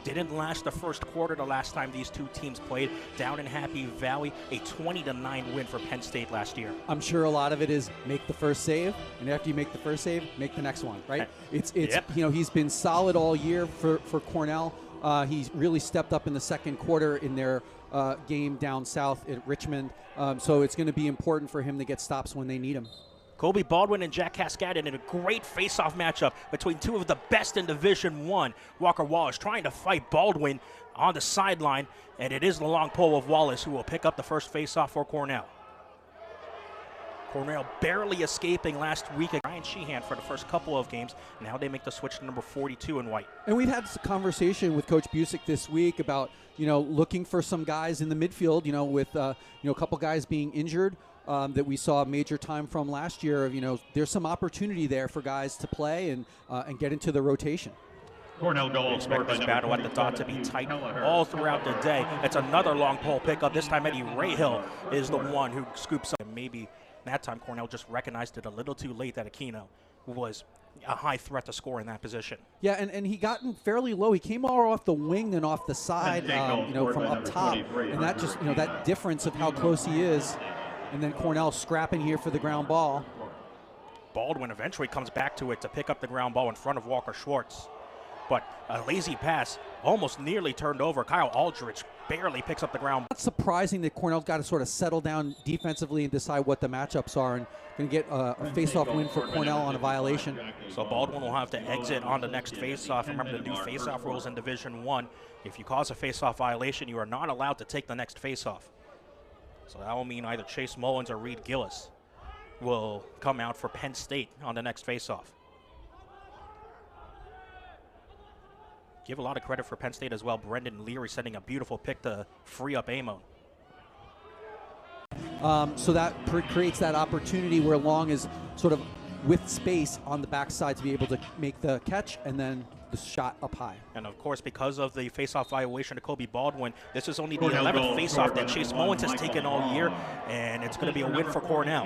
Didn't last the first quarter the last time these two teams played. Down in Happy Valley, a 20-9 win for Penn State last year. I'm sure a lot of it is make the first save, and after you make the first save, make the next one, right? It's Yep. You know, he's been solid all year for Cornell. He's really stepped up in the second quarter in their game down south at Richmond. So it's going to be important for him to get stops when they need him. Colby Baldwin and Jack Cascadden in a great face-off matchup between two of the best in Division I. Walker Wallace trying to fight Baldwin on the sideline, and it is the long pole of Wallace who will pick up the first face-off for Cornell. Cornell barely escaping last week at Ryan Sheehan for the first couple of games. Now they make the switch to number 42 in white. And we've had this conversation with Coach Busick this week about, you know, looking for some guys in the midfield, you know, with, you know, a couple guys being injured. That we saw major time from last year. You know, there's some opportunity there for guys to play and get into the rotation. Cornell goal. Expect this battle at the dot to be tight all throughout the day. It's another long pole pickup. This time Eddie Rahill is the one who scoops up. And maybe that time Cornell just recognized it a little too late that Aquino was a high threat to score in that position. Yeah, and he gotten fairly low. He came all off the wing and off the side, you know, from up top. And that just, you know, that difference of how close he is. And then Cornell scrapping here for the ground ball. Baldwin eventually comes back to it to pick up the ground ball in front of Walker Schwartz. But a lazy pass almost nearly turned over. Kyle Aldridge barely picks up the ground. Not surprising that Cornell's got to sort of settle down defensively and decide what the matchups are, and going to get a face-off win for Cornell on a violation. So Baldwin will have to exit on the next face-off. Remember the new face-off rules in Division I. If you cause a face-off violation, you are not allowed to take the next face-off. So that will mean either Chase Mullins or Reed Gillis will come out for Penn State on the next face-off. Give a lot of credit for Penn State as well. Brendan Leary setting a beautiful pick to free up Amon. So that creates that opportunity where Long is sort of with space on the backside to be able to make the catch and then the shot up high. And of course, because of the face-off violation to Colby Baldwin, this is only the 11th face-off that Chase Mullins has taken all year, and it's going to be a win for Cornell.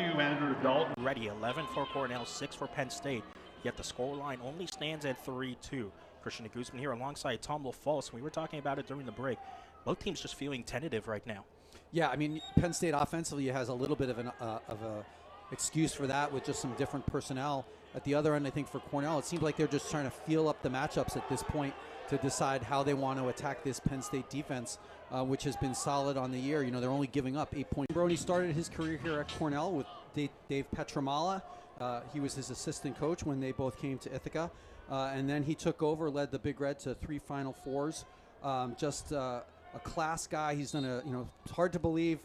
Ready, 11 for Cornell, 6 for Penn State, yet the scoreline only stands at 3-2. Christian Guzman here alongside Tom LaFalce. We were talking about it during the break. Both teams just feeling tentative right now. Yeah, I mean, Penn State offensively has a little bit of a excuse for that with just some different personnel. At the other end, I think for Cornell, it seems like they're just trying to feel up the matchups at this point to decide how they want to attack this Penn State defense, which has been solid on the year. You know, they're only giving up 8 points. Brody started his career here at Cornell with Dave Petramala. He was his assistant coach when they both came to Ithaca. And then he took over, led the Big Red to 3 Final Fours. Just a class guy. He's done you know, it's hard to believe.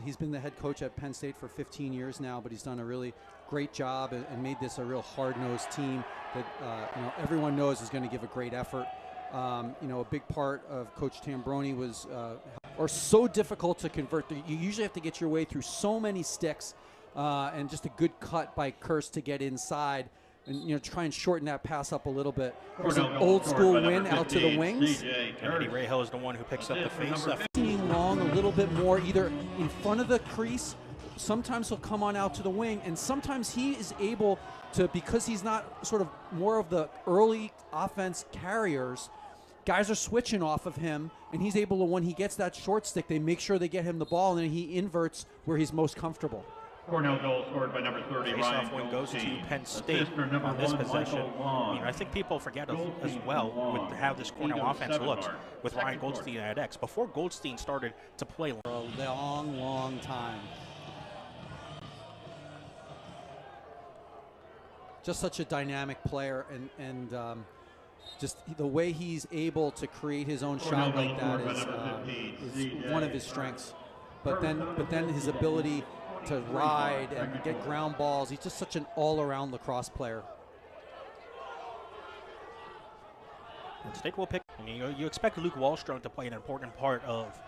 He's been the head coach at Penn State for 15 years now, but he's done a really great job and made this a real hard-nosed team that you know, everyone knows is going to give a great effort. You know, a big part of Coach Tambroni was so difficult to convert. You usually have to get your way through so many sticks, and just a good cut by Kirst to get inside and, you know, try and shorten that pass up a little bit. It was an old-school win out to the wings. And Eddie Rahill is the one who picks up the face-off. Seeing Long a little bit more either in front of the crease. Sometimes he'll come on out to the wing, and sometimes he is able to, because he's not sort of more of the early offense carriers, guys are switching off of him, and he's able to, when he gets that short stick, they make sure they get him the ball, and then he inverts where he's most comfortable. Cornell goal scored by number 30. Face-off win goes to Penn State on this possession. I mean, I think people forget as well with how this Cornell offense looks with Ryan Goldstein at X. Before Goldstein started to play for a long, long time. Just such a dynamic player, and just the way he's able to create his own shot like that is one of his strengths. But then his ability to ride and get ground balls. He's just such an all-around lacrosse player. And State will pick. I mean, you expect Luke Wallstrom to play an important part of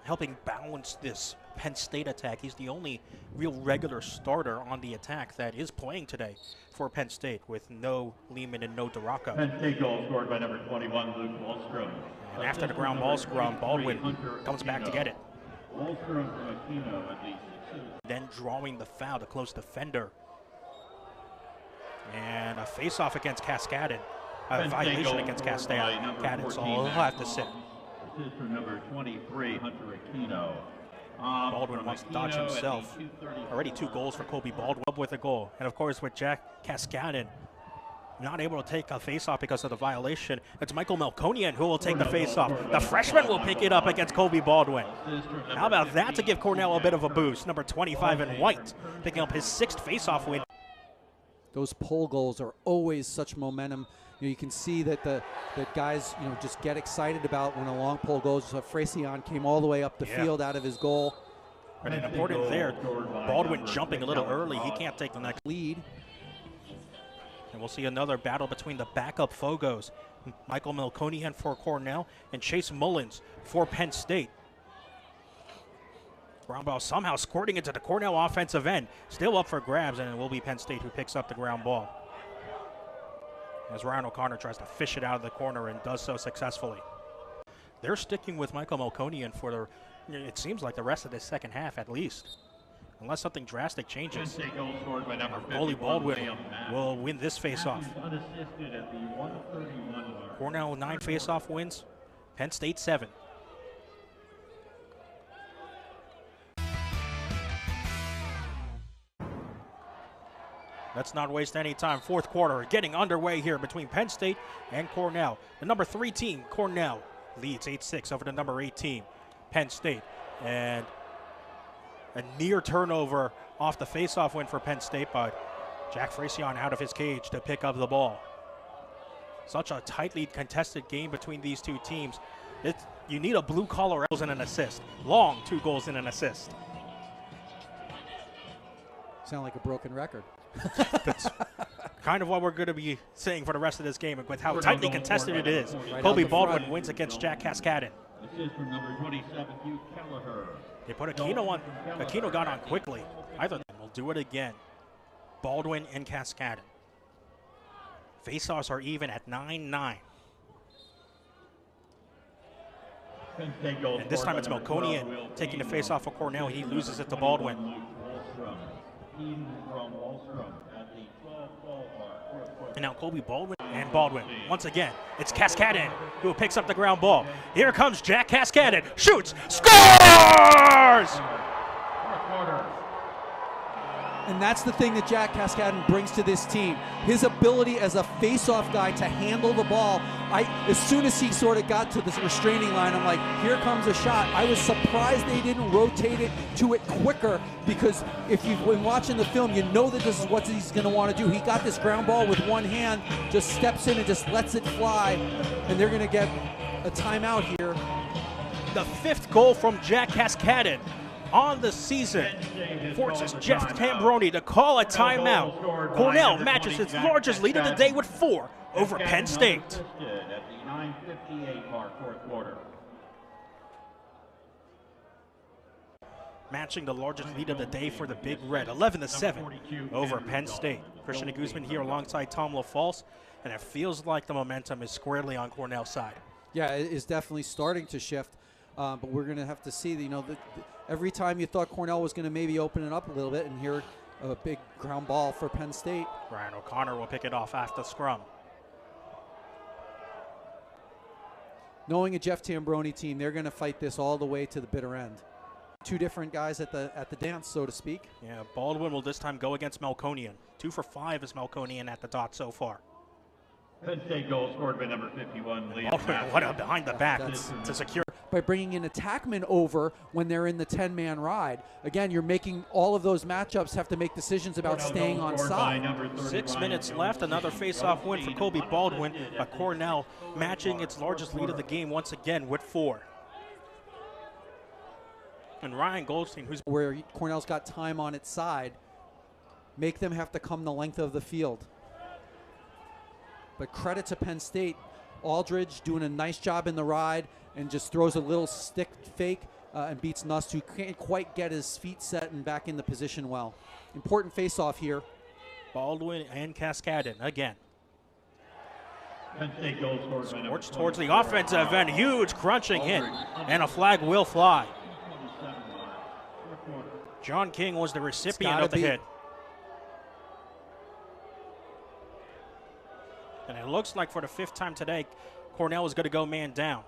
helping balance this Penn State attack. He's the only real regular starter on the attack that is playing today for Penn State, with no Lehman and no DeRocco. Penn State goal scored by number 21, Luke Wallstrom. And after the ground ball scrum, Baldwin comes back to get it. Wallstrom from Aquino at the 6. Then drawing the foul to close defender. And a face-off against Cascadden. violation against Cascadden, so he'll have to sit. This is for number 23, Hunter Aquino. Baldwin wants to dodge himself. Already 2 goals for Colby Baldwin up with a goal. And of course with Jack Cascadden not able to take a face-off because of the violation, it's Michael Malkonian who will take the face-off. The freshman will pick it up against Colby Baldwin. How about that to give Cornell a bit of a boost? Number 25 in white, picking up his 6th face-off win. Those pole goals are always such momentum. You can see that that guys just get excited about when a long pole goes. So Faceoff came all the way up the field out of his goal. And important there, Baldwin jumping a little early. He can't take the next lead. And we'll see another battle between the backup Fogos, Michael Malkonian for Cornell and Chase Mullins for Penn State. Ground ball somehow squirting into the Cornell offensive end. Still up for grabs, and it will be Penn State who picks up the ground ball. As Ryan O'Connor tries to fish it out of the corner and does so successfully. They're sticking with Michael Malkonian for it seems like the rest of the second half at least. Unless something drastic changes. Colby Baldwin will win this face-off. Cornell 9 face-off wins, Penn State 7. Let's not waste any time. 4th quarter getting underway here between Penn State and Cornell. The number 3 team, Cornell, leads 8-6 over the number 8 team, Penn State. And a near turnover off the face-off win for Penn State, but Jack Faceoff out of his cage to pick up the ball. Such a tightly contested game between these 2 teams. You need a blue-collar goals and an assist. Long 2 goals and an assist. Sound like a broken record. That's kind of what we're going to be saying for the rest of this game with how tightly contested it is. Colby Baldwin wins against Jack Cascadden. This is for number 27, Hugh Kelleher. They put Aquino on. Aquino got on quickly. Either of them will do it again. Baldwin and Cascadden. Faceoffs are even at 9-9. And this time it's Malkonian taking the face-off for Cornell. He loses it to Baldwin. And now Colby Baldwin and Baldwin. Once again, it's Cascadden who picks up the ground ball. Here comes Jack Cascadden. Shoots. Scores! And that's the thing that Jack Cascadden brings to this team. His ability as a face-off guy to handle the ball. As soon as he sort of got to this restraining line, I'm like, here comes a shot. I was surprised they didn't rotate it to it quicker, because if you've been watching the film, you know that this is what he's going to want to do. He got this ground ball with one hand, just steps in and just lets it fly, and they're going to get a timeout here. The 5th goal from Jack Cascadden on the season forces Jeff Tambroni to call a timeout. Cornell matches its largest lead of the day with 4 over Penn State. At the 9:58 mark, 4th quarter. Matching the largest lead of the day for the Big Red, 11-7 over Penn State. Christian Guzman here alongside Tom LaFalce, and it feels like the momentum is squarely on Cornell's side. Yeah, it is definitely starting to shift, but we're going to have to see. Every time you thought Cornell was going to maybe open it up a little bit, and here a big ground ball for Penn State. Ryan O'Connor will pick it off after scrum. Knowing a Jeff Tambroni team, they're going to fight this all the way to the bitter end. 2 different guys at the dance, so to speak. Yeah, Baldwin will this time go against Malkonian. 2 for 5 is Malkonian at the dot so far. Penn State goal scored by number 51, Liam. Baldwin, what a behind the back to secure. By bringing an attackman over when they're in the 10-man ride. Again, you're making all of those matchups have to make decisions about staying on side. 6 minutes left, another face-off win for Colby Baldwin, but Cornell matching its largest lead of the game once again with 4. And Ryan Goldstein, who's where Cornell's got time on its side, make them have to come the length of the field. But credit to Penn State. Aldridge doing a nice job in the ride and just throws a little stick fake and beats Nust, who can't quite get his feet set and back in the position well. Important face-off here. Baldwin and Cascadden again. Penn State goal scored by Scorch towards the offensive end. Huge crunching hit, and a flag will fly. John King was the recipient of the hit. And it looks like for the 5th time today, Cornell is going to go man down.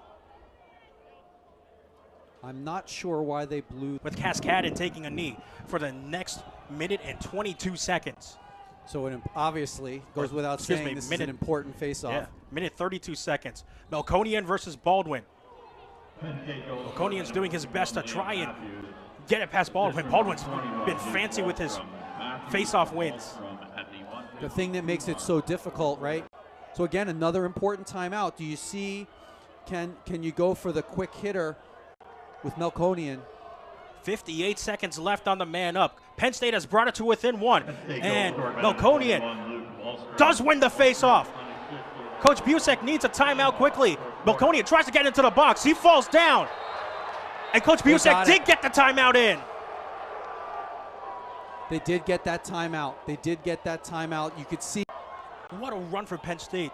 I'm not sure why they blew. With Cascadden taking a knee for the next minute and 22 seconds. So it obviously goes without saying this is an important face-off. Yeah, minute 32 seconds. Malkonian versus Baldwin. Malkonian's doing his best to try and get it past Baldwin. Baldwin's been fancy with his face-off wins. The thing that makes it so difficult, right? So again, another important timeout. Do you see, can you go for the quick hitter with Malkonian? 58 seconds left on the man up. Penn State has brought it to within 1. And Malkonian does win the face-off. Coach Busek needs a timeout quickly. Malkonian tries to get into the box. He falls down. And Coach Busek did get the timeout in. They did get that timeout. They did get that timeout. You could see. What a run for Penn State.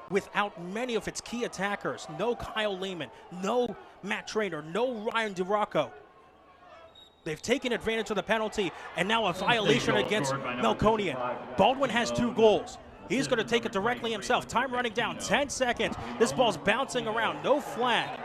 Without many of its key attackers. No Kyle Lehman, no Matt Traynor, no Ryan DiRocco. They've taken advantage of the penalty, and now a violation against Malkonian. Baldwin has 2 goals. He's going to take it directly himself. Time running down, 10 seconds. This ball's bouncing around, no flag.